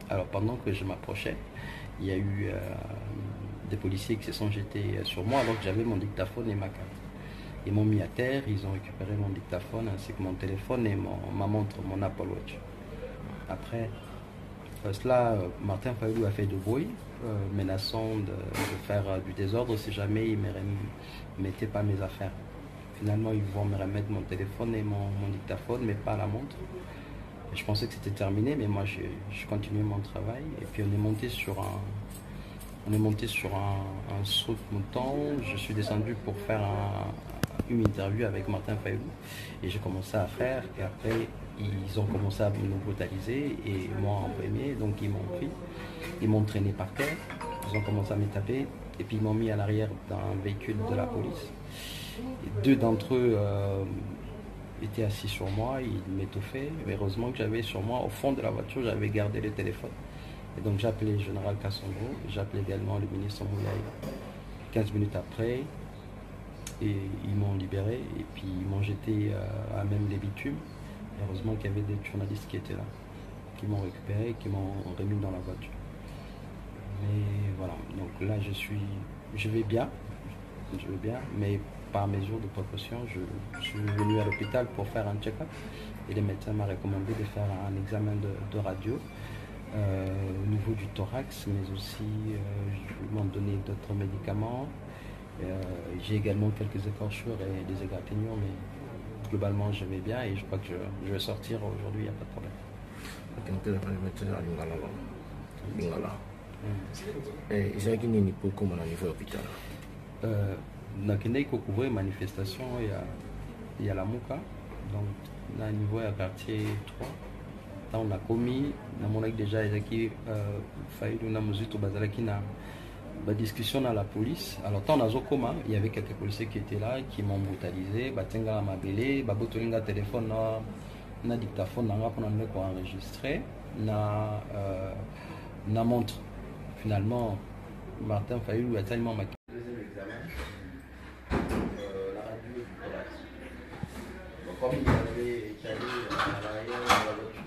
Alors pendant que je m'approchais, il y a eu des policiers qui se sont jetés sur moi alors que j'avais mon dictaphone et ma carte. Ils m'ont mis à terre, ils ont récupéré mon dictaphone ainsi que mon téléphone et ma montre, mon Apple Watch. Après cela, Martin Fayulu a fait de bruit, menaçant de faire du désordre si jamais il ne me remettait pas mes affaires. Finalement, ils vont me remettre mon téléphone et mon dictaphone, mais pas la montre. Je pensais que c'était terminé, mais moi, je continuais mon travail. Et puis, on est monté sur un saut de mouton. Je suis descendu pour faire une interview avec Martin Fayulu. Et j'ai commencé à faire. Et après, ils ont commencé à me brutaliser. Et moi en premier, donc ils m'ont pris. Ils m'ont traîné par terre. Ils ont commencé à me taper. Et puis, ils m'ont mis à l'arrière d'un véhicule de la police. Et deux d'entre eux étaient assis sur moi, ils m'étouffaient. Heureusement que j'avais sur moi, au fond de la voiture, j'avais gardé le téléphone. Et donc j'ai appelé le général Kassongo, j'ai appelé également le ministre Moulaye. 15 minutes après, et ils m'ont libéré et puis ils m'ont jeté à même les bitumes. Heureusement qu'il y avait des journalistes qui étaient là, qui m'ont récupéré, qui m'ont remis dans la voiture. Mais voilà, donc là je vais bien, mais par mesure de précaution, je suis venu à l'hôpital pour faire un check-up et le médecin m'a recommandé de faire un examen de radio au niveau du thorax, mais aussi ils m'ont donné d'autres médicaments. J'ai également quelques écorchures et des égratignures, mais globalement je vais bien et je crois que je vais sortir aujourd'hui, il n'y a pas de problème. Nakendei couvrir manifestation il y a la Mouka, donc là niveau à quartier 3 là on a commis na déjà ezaki Fayulu na Muzitu bazalaki na discussion dans la police. Alors tant on a il y avait quelques policiers qui étaient là qui m'ont brutalisé, batenga la mabele, babotolinga téléphone na dictaphone nanga pour nous enregistrer na montre. Finalement Martin Fayulu a tellement comme il avait étalé à l'arrière de la voiture,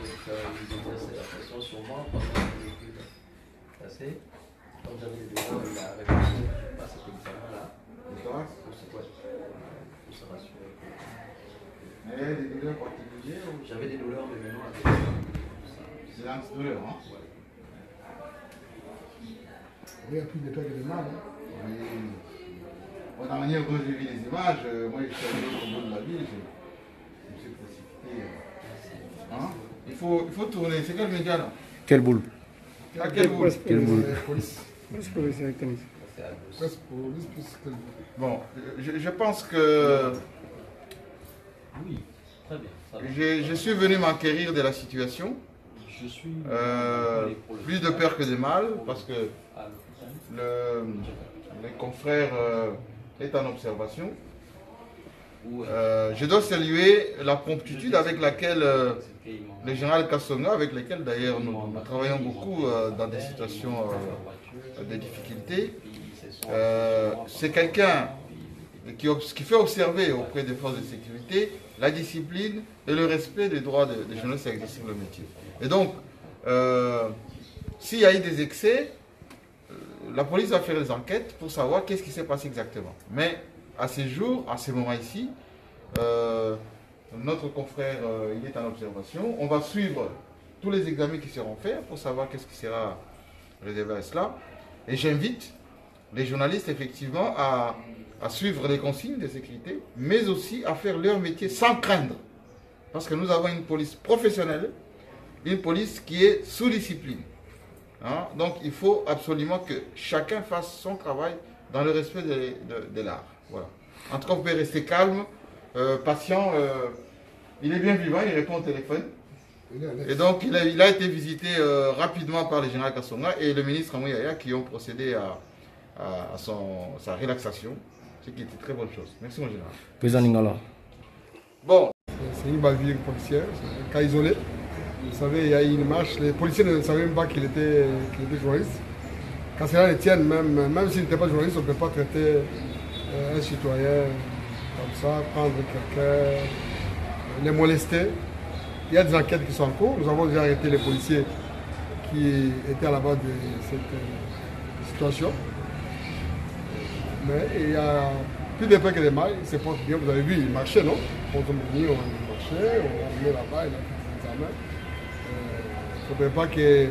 ils exerçaient la pression sur moi pendant que le véhicule passait. Comme j'avais des douleurs, il a réfléchi à cet examen-là. Pour se rassurer. Mais des douleurs particulières ou... J'avais des douleurs de mémoire. C'est l'antidouleur, hein? Ouais. Il y a plus de peur que de mal. Hein? Oui. Bon, de la manière dont j'ai vu les images, moi je suis allé au bout de la ville, je me suis précipité. Hein? Il faut tourner. C'est quel média là? Quelle boule? À quelle boule? Quelle boule? Police. Presse police avec tennis. Presse police plus quelle boule? Bon, je pense que. Oui, très bien. Je suis venu m'enquérir de la situation. Je suis plus de peur que de mal, parce que le confrère est en observation. Je dois saluer la promptitude avec laquelle le général Kassonga, avec lequel d'ailleurs nous travaillons beaucoup dans des situations de difficulté, c'est quelqu'un qui fait observer auprès des forces de sécurité la discipline et le respect des droits des journalistes à exercer le métier. Et donc, s'il y a eu des excès, la police va faire des enquêtes pour savoir qu'est-ce qui s'est passé exactement. Mais à ces jours, à ce moment ici, notre confrère il est en observation. On va suivre tous les examens qui seront faits pour savoir qu'est-ce qui sera réservé à cela. Et j'invite les journalistes effectivement à suivre les consignes de sécurité, mais aussi à faire leur métier sans craindre. Parce que nous avons une police professionnelle, une police qui est sous discipline. Hein? Donc il faut absolument que chacun fasse son travail dans le respect de l'art. Voilà. En tout cas, vous pouvez rester calme, patient. Il est bien vivant, il répond au téléphone. Et donc il a été visité rapidement par le général Kassonga et le ministre Amouyaya qui ont procédé à sa relaxation, ce qui est une très bonne chose. Merci mon général. Président Lingala. Bon. C'est une bavure policière, c'est un cas isolé. Vous savez, il y a eu une marche, les policiers ne savaient même pas qu'il était journaliste. Quand cela les tienne, même s'il n'était pas journaliste, on ne peut pas traiter un citoyen comme ça, prendre quelqu'un, les molester. Il y a des enquêtes qui sont en cours. Nous avons déjà arrêté les policiers qui était à la base de cette situation. Mais il y a plus de pain que des mailles, il se porte bien. Vous avez vu, il marchait, non? On marchait, on a amené là-bas, il a fait des examens. Il ne faudrait pas que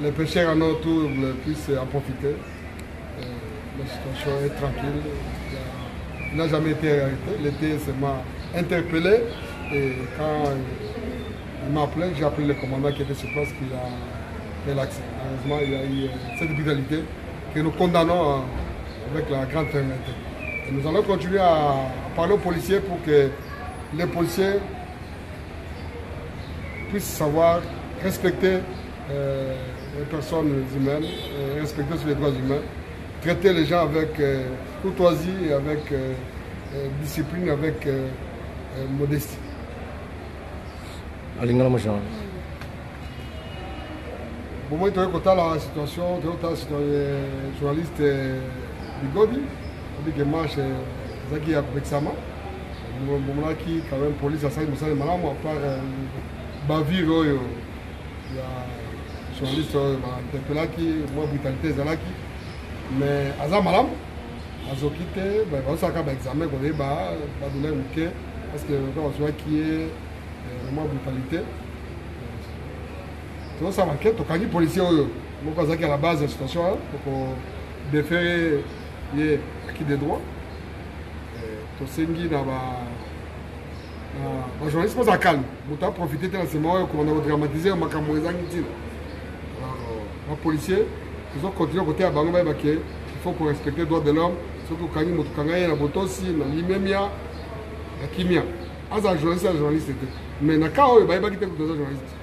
les pêcheurs en autour puissent en profiter. La situation est tranquille. Il n'a jamais été arrêté. L'été, ça m'a interpellé. Et quand il m'a appelé, j'ai appelé le commandant qui était sur place qui a fait l'accès. Heureusement, il y a eu cette brutalité que nous condamnons avec la grande fermeté. Et nous allons continuer à parler aux policiers pour que les policiers puissent savoir respecter les personnes humaines, respecter sur les droits humains, traiter les gens avec courtoisie et avec discipline, avec modestie. Pour moi, il y a la situation, le journaliste Bigodi, il dit que marche Zaki avec Sama. Qui quand même police a ça, il me semble malade, moi, par Baviro, il y a journaliste interpellé qui, moi, brutalité Zalaki. Mais Aza Malam, Azokite, on s'est fait examen, on va donner un bouquet, parce que on voit qui est vraiment brutalité. Donc ça va être, quand les policiers, on va à la base de la situation, pour déférer les acquis des droits. To sengi na ba journaliste pas calme. Vous avez profité de ce moment pour on a dramatisé un makambo ezangi tina. Les policiers, ils ont continué à côté à Bango il faut qu'on respecte les droits de l'homme, surtout quand ils montrent kangaye na botosi na limemia na kimia. As un journaliste mais na kao ba ba qui te journaliste.